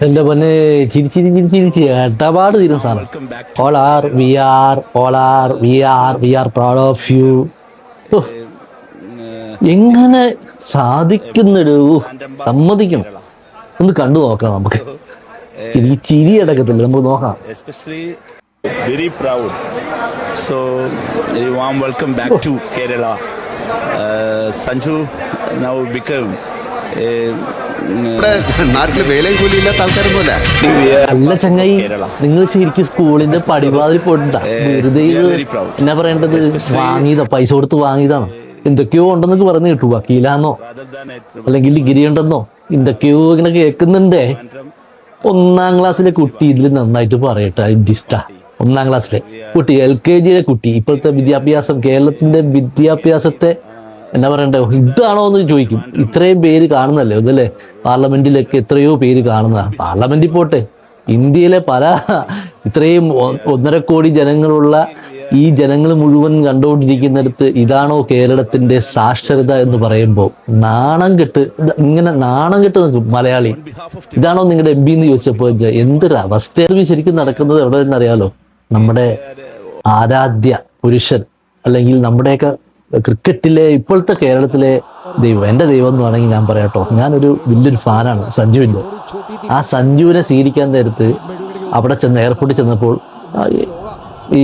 എന്റെ പൊന്നെ ചിരിച്ചിരിച്ച് ഇടപാട് തീരുന്ന സാധനം. All are proud of you. എങ്ങനെ സാധിക്കുന്നൊരു സമ്മതിക്കണം. ഒന്ന് കണ്ടു നോക്കാം നമുക്ക്. ചിരി അടക്കത്തില്ല, നമുക്ക് നോക്കാം. Very proud. So, a warm welcome back to Kerala. Sanju now become നാട്ടില് വേലയും കൂലിയില്ലാത്ത ആൾക്കാരും പോലെ. അല്ല ചങ്ങായി, നിങ്ങൾ ശരിക്കും സ്കൂളിന്റെ പടിവാതിൽ പോയിട്ടുണ്ടാ? വെറുതെ എന്നാ പറയേണ്ടത്, വാങ്ങിയതാ, പൈസ കൊടുത്ത് വാങ്ങിയതാണ്. എന്തൊക്കെയോ ഉണ്ടെന്നൊക്കെ പറഞ്ഞു കിട്ടു. വക്കീലാന്നോ അല്ലെങ്കിൽ ഡിഗ്രി ഉണ്ടെന്നോ എന്തൊക്കെയോ ഇങ്ങനെ കേൾക്കുന്നുണ്ടേ. 1-ാം ക്ലാസ്സിലെ കുട്ടി ഇതിൽ നന്നായിട്ട് പറയട്ടെ. ഇഷ്ട 1-ാം ക്ലാസ്സിലെ കുട്ടി, LKG കുട്ടി. ഇപ്പോഴത്തെ വിദ്യാഭ്യാസം, കേരളത്തിന്റെ വിദ്യാഭ്യാസത്തെ എന്നാ പറയണ്ടേ, ഇതാണോ എന്ന് ചോദിക്കും. ഇത്രയും പേര് കാണുന്നല്ലേ അതല്ലേ, പാർലമെന്റിലൊക്കെ എത്രയോ പേര് കാണുന്നതാണ്. പാർലമെന്റിൽ പോട്ടെ, ഇന്ത്യയിലെ ഇത്രയും 1.5 കോടി ജനങ്ങളുള്ള ഈ ജനങ്ങൾ മുഴുവൻ കണ്ടുകൊണ്ടിരിക്കുന്നിടത്ത് ഇതാണോ കേരളത്തിന്റെ സാക്ഷരത എന്ന് പറയുമ്പോൾ നാണം കെട്ട്, ഇങ്ങനെ നാണം കെട്ട് നിൽക്കും മലയാളി. ഇതാണോ നിങ്ങളുടെ MP എന്ന് ചോദിച്ചപ്പോൾ എന്തൊരു അവസ്ഥയാണ് ശരിക്കും നടക്കുന്നത് എവിടെ നിന്നറിയാലോ. നമ്മുടെ ആരാധ്യ പുരുഷൻ, അല്ലെങ്കിൽ നമ്മുടെയൊക്കെ ക്രിക്കറ്റിലെ ഇപ്പോഴത്തെ കേരളത്തിലെ ദൈവം, എൻ്റെ ദൈവം എന്ന് വേണമെങ്കിൽ ഞാൻ പറയാട്ടോ, ഞാനൊരു വലിയൊരു ഫാനാണ് സഞ്ജുവിൻ്റെ. ആ സഞ്ജുവിനെ സ്വീകരിക്കാൻ നേരത്ത് അവിടെ ചെന്ന് എയർപോർട്ടിൽ ചെന്നപ്പോൾ ഈ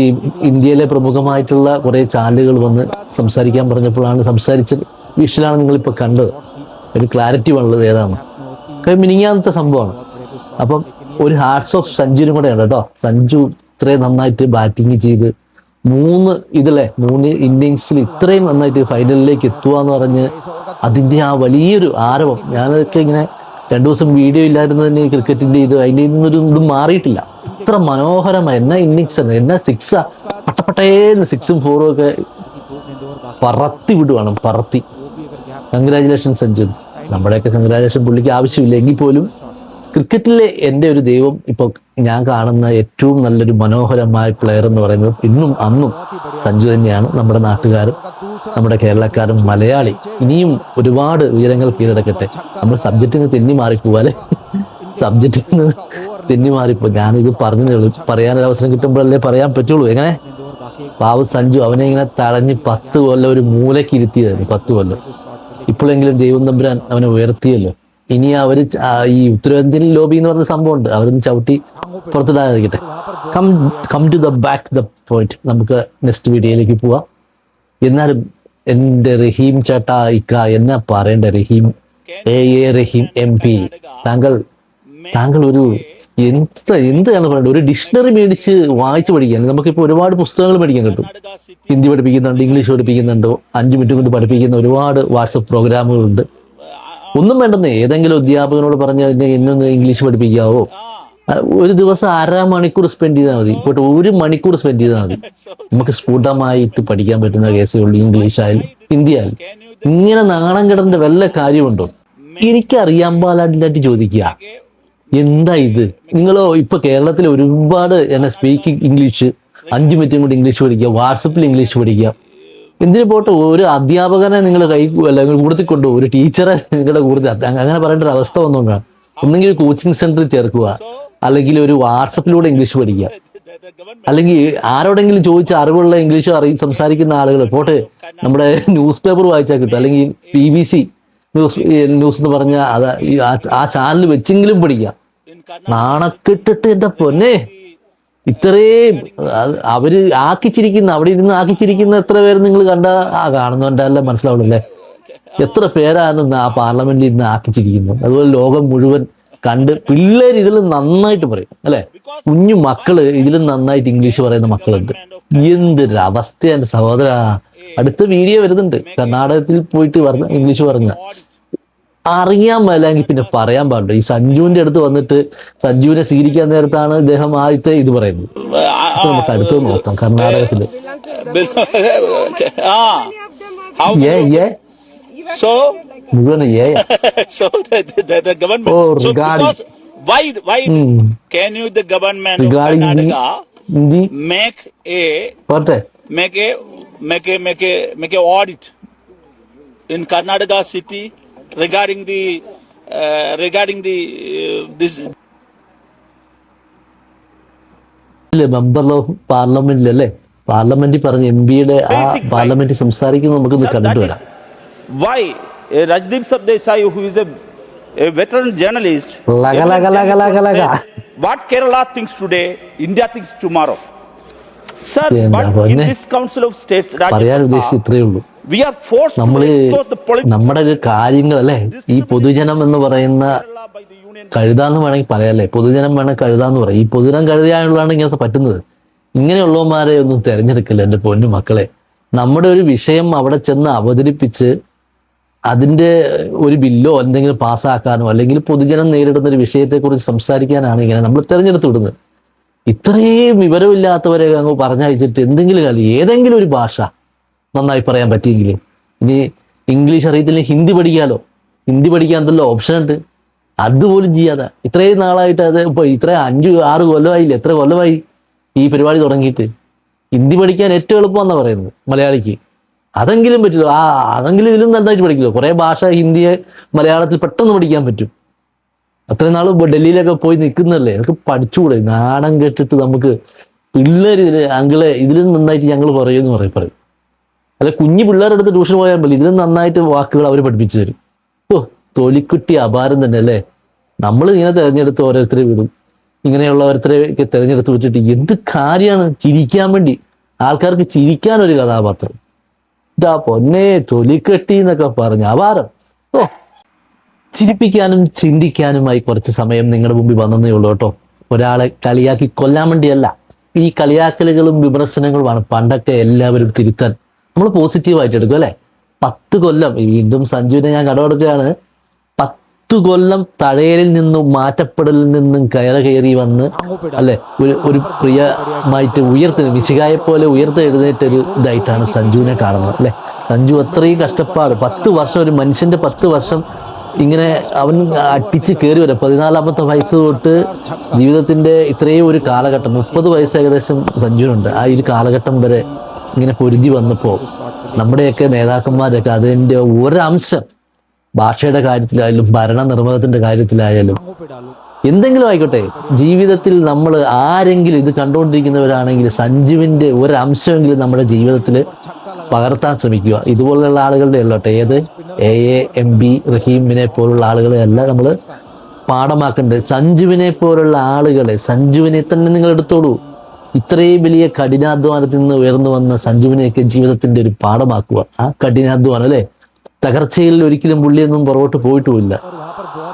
ഇന്ത്യയിലെ പ്രമുഖമായിട്ടുള്ള കുറേ ചാനലുകൾ വന്ന് സംസാരിക്കാൻ പറഞ്ഞപ്പോഴാണ് സംസാരിച്ചത്. വിഷ്വലാണ് നിങ്ങളിപ്പോൾ കണ്ടത്. ഒരു ക്ലാരിറ്റി വന്നത് ഏതാണ് മിനിങ്ങാന്നത്തെ സംഭവമാണ്. അപ്പം ഒരു ഹാർട്സ് ഓഫ് സഞ്ജുവിനും കൂടെ ഉണ്ട് കേട്ടോ. സഞ്ജു ഇത്രയും നന്നായിട്ട് ബാറ്റിങ് ചെയ്ത് 3 ഇന്നിങ്സിൽ ഇത്രയും നന്നായിട്ട് ഫൈനലിലേക്ക് എത്തുക എന്ന് പറഞ്ഞ് അതിൻ്റെ ആ വലിയൊരു ആരവം, ഞാനതൊക്കെ ഇങ്ങനെ 2 ദിവസം വീഡിയോ ഇല്ലായിരുന്നു തന്നെ ക്രിക്കറ്റിൻ്റെ അതിൻ്റെ ഇതൊന്നും മാറിയിട്ടില്ല. ഇത്ര മനോഹരമായ എന്നാ ഇന്നിങ്സ്, എന്നാ സിക്സാ, പട്ടേന്ന് 6ഉം 4ഉം ഒക്കെ പറത്തി വിടുവാണ്, പറത്തി. കൺഗ്രാജുലേഷൻ സഞ്ജു. നമ്മുടെയൊക്കെ കൺഗ്രാജുലേഷൻ പുള്ളിക്ക് ആവശ്യമില്ല എങ്കിൽ പോലും ക്രിക്കറ്റിലെ എൻ്റെ ഒരു ദൈവം, ഇപ്പോൾ ഞാൻ കാണുന്ന ഏറ്റവും നല്ലൊരു മനോഹരമായ പ്ലെയർ എന്ന് പറയുന്നത് ഇന്നും അന്നും സഞ്ജു തന്നെയാണ്. നമ്മുടെ നാട്ടുകാരും നമ്മുടെ കേരളക്കാരും മലയാളി ഇനിയും ഒരുപാട് ഉയരങ്ങൾ കീഴടക്കട്ടെ. നമ്മൾ സബ്ജക്റ്റിൽ നിന്ന് തെന്നി മാറിപ്പോവാല്ലേ, സബ്ജക്റ്റിൽ നിന്ന് തെന്നി മാറിപ്പോ. ഞാനിത് പറയാനൊരു അവസരം കിട്ടുമ്പോഴല്ലേ പറയാൻ പറ്റുള്ളൂ. എങ്ങനെ പാവ സഞ്ജു, അവനെ ഇങ്ങനെ തടഞ്ഞ് 10 കൊല്ലം ഒരു മൂലയ്ക്ക് ഇരുത്തിയതായിരുന്നു. 10 കൊല്ലം. ഇപ്പോഴെങ്കിലും ദൈവം തമ്പുരാൻ അവനെ ഉയർത്തിയല്ലോ. ഇനി അവര് ഈ ഉത്തരേന്ത്യൻ ലോബി എന്ന് പറഞ്ഞ സംഭവമുണ്ട്, അവരൊന്ന് ചവിട്ടി പുറത്തിടാതിരിക്കട്ടെ. Come to the point. നമുക്ക് നെക്സ്റ്റ് വീഡിയോയിലേക്ക് പോവാം. എന്നാലും എൻ്റെ റഹീം ചേട്ടാ, എന്നാ പറയണ്ട, റഹീം റഹീം MP, താങ്കൾ ഒരു എന്താണ് പറയണ്ടത്, ഒരു ഡിക്ഷണറി മേടിച്ച് വായിച്ച് പഠിക്കാൻ. നമുക്കിപ്പോൾ ഒരുപാട് പുസ്തകങ്ങൾ മേടിക്കാൻ കിട്ടും. ഹിന്ദി പഠിപ്പിക്കുന്നുണ്ട്, ഇംഗ്ലീഷ് പഠിപ്പിക്കുന്നുണ്ട്, 5 മിനിറ്റ് കൊണ്ട് പഠിപ്പിക്കുന്ന ഒരുപാട് വാട്സപ്പ് പ്രോഗ്രാമുകളുണ്ട്. ഒന്നും വേണ്ടെന്നേ, ഏതെങ്കിലും അധ്യാപകനോട് പറഞ്ഞ് എന്നൊന്ന് ഇംഗ്ലീഷ് പഠിപ്പിക്കാവോ, ഒരു ദിവസം 1/2 മണിക്കൂർ സ്പെൻഡ് ചെയ്താൽ മതി. ഇപ്പോൾ 1 മണിക്കൂർ സ്പെൻഡ് ചെയ്താൽ മതി. നമുക്ക് സ്ഫുടമായിട്ട് പഠിക്കാൻ പറ്റുന്ന കേസേ ഉള്ളൂ, ഇംഗ്ലീഷ് ആയാലും ഹിന്ദി ആയാലും. ഇങ്ങനെ നാണം കിടന്റെ വല്ല കാര്യമുണ്ടോ? എനിക്കറിയാൻ പാടില്ലായിട്ട് ചോദിക്കുക, എന്താ ഇത്? നിങ്ങളോ ഇപ്പൊ കേരളത്തിൽ ഒരുപാട് സ്പീക്കിംഗ് ഇംഗ്ലീഷ്, 5 മിനിറ്റും കൊണ്ട് ഇംഗ്ലീഷ് പഠിക്കുക, വാട്സപ്പിൽ ഇംഗ്ലീഷ് പഠിക്കുക. എന്തിനു പോട്ടെ, ഒരു അധ്യാപകനെ നിങ്ങൾ കൂടത്തിക്കൊണ്ടു, ഒരു ടീച്ചറെ നിങ്ങളുടെ കൂടുതൽ അങ്ങനെ പറയേണ്ട ഒരു അവസ്ഥ വന്നുകൊണ്ടാണ്. ഒന്നെങ്കിൽ കോച്ചിങ് സെന്ററിൽ ചേർക്കുക, അല്ലെങ്കിൽ ഒരു വാട്സപ്പിലൂടെ ഇംഗ്ലീഷ് പഠിക്കുക, അല്ലെങ്കിൽ ആരോടെങ്കിലും ചോദിച്ച അറിവുള്ള ഇംഗ്ലീഷ് സംസാരിക്കുന്ന ആളുകൾ പോട്ടെ, നമ്മുടെ ന്യൂസ് പേപ്പർ വായിച്ചാൽ കിട്ടും, അല്ലെങ്കിൽ BBC ന്യൂസ് എന്ന് പറഞ്ഞ ആ ചാനൽ വെച്ചെങ്കിലും പഠിക്കാം. നാണക്കെട്ടിട്ട് എൻ്റെ പൊന്നെ, ഇത്രയും അവര് ആക്കിച്ചിരിക്കുന്ന, അവിടെ ഇരുന്ന് ആക്കിച്ചിരിക്കുന്ന എത്ര പേര് നിങ്ങൾ കാണുന്നുണ്ടല്ലേ, മനസ്സിലാവുള്ളല്ലേ എത്ര പേരാണ് ആ പാർലമെന്റിൽ ഇരുന്ന് ആക്കിച്ചിരിക്കുന്നത്. അതുപോലെ ലോകം മുഴുവൻ കണ്ട് പിള്ളേർ ഇതിലും നന്നായിട്ട് പറയും അല്ലെ, കുഞ്ഞു മക്കള് ഇതിലും നന്നായിട്ട് ഇംഗ്ലീഷ് പറയുന്ന മക്കളുണ്ട്. എന്തൊരു അവസ്ഥ എൻ്റെ സഹോദര. അടുത്ത വീഡിയോ വരുന്നുണ്ട്, കർണാടകത്തിൽ പോയിട്ട് ഇംഗ്ലീഷ് പറഞ്ഞ അറിയാൻ മേലെങ്കിൽ പിന്നെ പറയാൻ പാടില്ല. ഈ സഞ്ജുവിന്റെ അടുത്ത് വന്നിട്ട് സഞ്ജുവിനെ സ്വീകരിക്കാൻ നേരത്താണ് ഇദ്ദേഹം ആദ്യത്തെ ഇത് പറയുന്നത്. നമുക്ക് അടുത്തത് നോക്കാം. കർണാടകത്തില് So the government. So because why can you the government of Karnataka make a audit in Karnataka city regarding the this member of പാർലമെന്റിലല്ലേ, പാർലമെന്റിൽ പറഞ്ഞ് MP-യുടെ ആ പാർലമെന്റിൽ സംസാരിക്കുന്നത് നമുക്കൊന്ന് Sir, കണ്ടിട്ട് that is വരാം. why Rajdeep Sardesai, who is a veteran journalist, Laga, laga, laga, laga, laga. said, what Kerala thinks today, India thinks tomorrow. Sir, Yeah, but yeah, in yeah. this Council of States, പറയാൻ Rajya ഉദ്ദേശിച്ച് Sabha, ഇത്രയേ ഉള്ളൂ. we are forced to നമ്മള് expose the politics നമ്മുടെ ഒരു കാര്യങ്ങൾ അല്ലേ, ഈ പൊതുജനം എന്ന് പറയുന്ന by the union. കഴുതാന്ന് വേണമെങ്കിൽ പറയാല്ലേ, പൊതുജനം വേണം കഴുതാന്ന് പറയും. ഈ പൊതുജനം കഴുതാനുള്ളതാണ് ഇങ്ങനത്തെ പറ്റുന്നത്. ഇങ്ങനെയുള്ളവന്മാരെ ഒന്നും തിരഞ്ഞെടുക്കില്ല എൻ്റെ പൊന്നു മക്കളെ. നമ്മുടെ ഒരു വിഷയം അവിടെ ചെന്ന് അവതരിപ്പിച്ച് അതിൻ്റെ ഒരു ബില്ലോ എന്തെങ്കിലും പാസ്സാക്കാനോ അല്ലെങ്കിൽ പൊതുജനം നേരിടുന്ന ഒരു വിഷയത്തെക്കുറിച്ച് സംസാരിക്കാനാണ് ഇങ്ങനെ നമ്മൾ തിരഞ്ഞെടുത്ത് വിടുന്നത്. ഇത്രയും വിവരമില്ലാത്തവരെ അങ്ങ് പറഞ്ഞയച്ചിട്ട് എന്തെങ്കിലും ഏതെങ്കിലും ഒരു ഭാഷ നന്നായി പറയാൻ പറ്റിയെങ്കിൽ, ഇനി ഇംഗ്ലീഷ് അറിയത്തില്ല ഹിന്ദി പഠിക്കാലോ, ഹിന്ദി പഠിക്കാൻ എന്തെല്ലോ ഓപ്ഷൻ ഉണ്ട്, അതുപോലും ചെയ്യാതെ ഇത്രയും നാളായിട്ട് അത് ഇപ്പോൾ ഇത്ര 5-6 കൊല്ലമായില്ലേ, എത്ര കൊല്ലമായി ഈ പരിപാടി തുടങ്ങിയിട്ട്. ഹിന്ദി പഠിക്കാൻ ഏറ്റവും എളുപ്പമെന്നാണ് പറയുന്നത് മലയാളിക്ക്. അതെങ്കിലും പറ്റുമോ? അതെങ്കിലും ഇതിലും നന്നായിട്ട് പഠിക്കുമല്ലോ. കുറേ ഭാഷ ഹിന്ദിയെ മലയാളത്തിൽ പെട്ടെന്ന് പഠിക്കാൻ പറ്റും. അത്രയും നാൾ ഡൽഹിയിലൊക്കെ പോയി നിൽക്കുന്നതല്ലേ, അതൊക്കെ പഠിച്ചുകൂടെ? നാണം കെട്ടിട്ട് നമുക്ക് പിള്ളേർ അങ്കിളെ ഇതിലും നന്നായിട്ട് ഞങ്ങൾ പറയുമെന്ന് പറയും. അല്ല, കുഞ്ഞു പിള്ളേരുടെ അടുത്ത് ട്യൂഷൻ പോയാൽ മതി, ഇതിലും നന്നായിട്ട് വാക്കുകൾ അവർ പഠിപ്പിച്ചു തരും. ഓ, തൊലിക്കുട്ടി അപാരം തന്നെ അല്ലേ. നമ്മൾ ഇങ്ങനെ തിരഞ്ഞെടുത്ത് ഓരോരുത്തരെ വിടും, ഇങ്ങനെയുള്ള ഓരോരുത്തരെയൊക്കെ തിരഞ്ഞെടുത്ത് വിട്ടിട്ട് എന്ത് കാര്യമാണ്? ചിരിക്കാൻ വേണ്ടി, ആൾക്കാർക്ക് ചിരിക്കാനൊരു കഥാപാത്രം. ഇതാ പൊന്നെ തൊലിക്കെട്ടി എന്നൊക്കെ പറഞ്ഞ അപാരം. ഓ, ചിരിപ്പിക്കാനും ചിന്തിക്കാനുമായി കുറച്ച് സമയം നിങ്ങളുടെ മുമ്പിൽ വന്നതേ ഉള്ളൂ കേട്ടോ. ഒരാളെ കളിയാക്കി കൊല്ലാൻ വേണ്ടിയല്ല. ഈ കളിയാക്കലുകളും വിമർശനങ്ങളുമാണ് പണ്ടൊക്കെ എല്ലാവരും തിരുത്താൻ നമ്മൾ പോസിറ്റീവായിട്ട് എടുക്കും അല്ലേ. 10 കൊല്ലം, വീണ്ടും സഞ്ജുവിനെ ഞാൻ കടമെടുക്കുകയാണ്, 10 കൊല്ലം തഴയലിൽ നിന്നും മാറ്റപ്പെടലിൽ നിന്നും കയറി വന്ന് അല്ലെ ഒരു പ്രിയമായിട്ട് മിശികായെ പോലെ എഴുന്നേറ്റൊരു ഇതായിട്ടാണ് സഞ്ജുവിനെ കാണുന്നത് അല്ലെ. സഞ്ജു അത്രയും കഷ്ടപ്പാട്, 10 വർഷം, ഒരു മനുഷ്യന്റെ 10 വർഷം ഇങ്ങനെ അവൻ അടിച്ച് കയറി വരാം. 14-ാമത്തെ വയസ്സ് തൊട്ട് ജീവിതത്തിന്റെ ഇത്രയും ഒരു കാലഘട്ടം, 30 വയസ്സ് ഏകദേശം സഞ്ജുവിനുണ്ട്. ആ ഒരു കാലഘട്ടം വരെ ഇങ്ങനെ പൊരുതി വന്നപ്പോൾ നമ്മുടെയൊക്കെ നേതാക്കന്മാരൊക്കെ അതിൻ്റെ ഒരംശം, ഭാഷയുടെ കാര്യത്തിലായാലും ഭരണ നിർവഹണത്തിന്റെ കാര്യത്തിലായാലും എന്തെങ്കിലും ആയിക്കോട്ടെ, ജീവിതത്തിൽ നമ്മൾ ആരെങ്കിലും ഇത് കണ്ടുകൊണ്ടിരിക്കുന്നവരാണെങ്കിൽ സഞ്ജുവിൻ്റെ ഒരംശമെങ്കിലും നമ്മുടെ ജീവിതത്തിൽ പകർത്താൻ ശ്രമിക്കുക. ഇതുപോലുള്ള ആളുകളുടെ അല്ലോട്ടെ, ഏത് AAMB റഹീമിനെ പോലുള്ള ആളുകളെ അല്ല നമ്മൾ പാഠമാക്കേണ്ടത്. സഞ്ജുവിനെ പോലുള്ള ആളുകളെ, സഞ്ജുവിനെ തന്നെ നിങ്ങൾ എടുത്തോളൂ. ഇത്രയും വലിയ കഠിനാധ്വാനത്തിൽ നിന്ന് ഉയർന്നു വന്ന സഞ്ജുവിനെയൊക്കെ ജീവിതത്തിന്റെ ഒരു പാഠമാക്കുക. ആ കഠിനാധ്വാനം അല്ലേ, തകർച്ചയിൽ ഒരിക്കലും പുള്ളിയൊന്നും പുറകോട്ട് പോയിട്ടുമില്ല.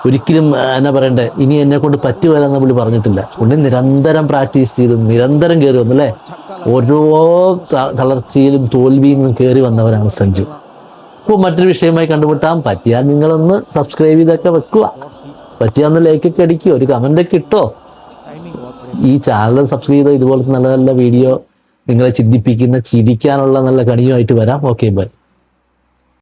ഒരിക്കലും എന്നാ പറയണ്ടേ, ഇനി എന്നെ കൊണ്ട് പറ്റുവരെന്ന് പുള്ളി പറഞ്ഞിട്ടില്ല. പുള്ളി നിരന്തരം പ്രാക്ടീസ് ചെയ്ത് നിരന്തരം കയറി വന്നു അല്ലേ. ഓരോ തളർച്ചയിലും തോൽവിയിൽ നിന്നും കയറി വന്നവരാണ് സഞ്ജു. അപ്പോൾ മറ്റൊരു വിഷയമായി കണ്ടുമുട്ടാം. പറ്റിയാൽ നിങ്ങളൊന്ന് സബ്സ്ക്രൈബ് ചെയ്തൊക്കെ വെക്കുക, പറ്റിയാന്ന് ലൈക്കൊക്കെ അടിക്കുക, ഒരു കമൻ്റൊക്കെ ഇട്ടോ. ഈ ചാനൽ സബ്സ്ക്രൈബ് ചെയ്ത് ഇതുപോലത്തെ നല്ല നല്ല വീഡിയോ നിങ്ങളെ ചിന്തിപ്പിക്കുന്ന, ചിരിക്കാനുള്ള നല്ല കണിയുമായിട്ട് വരാം. Okay, by.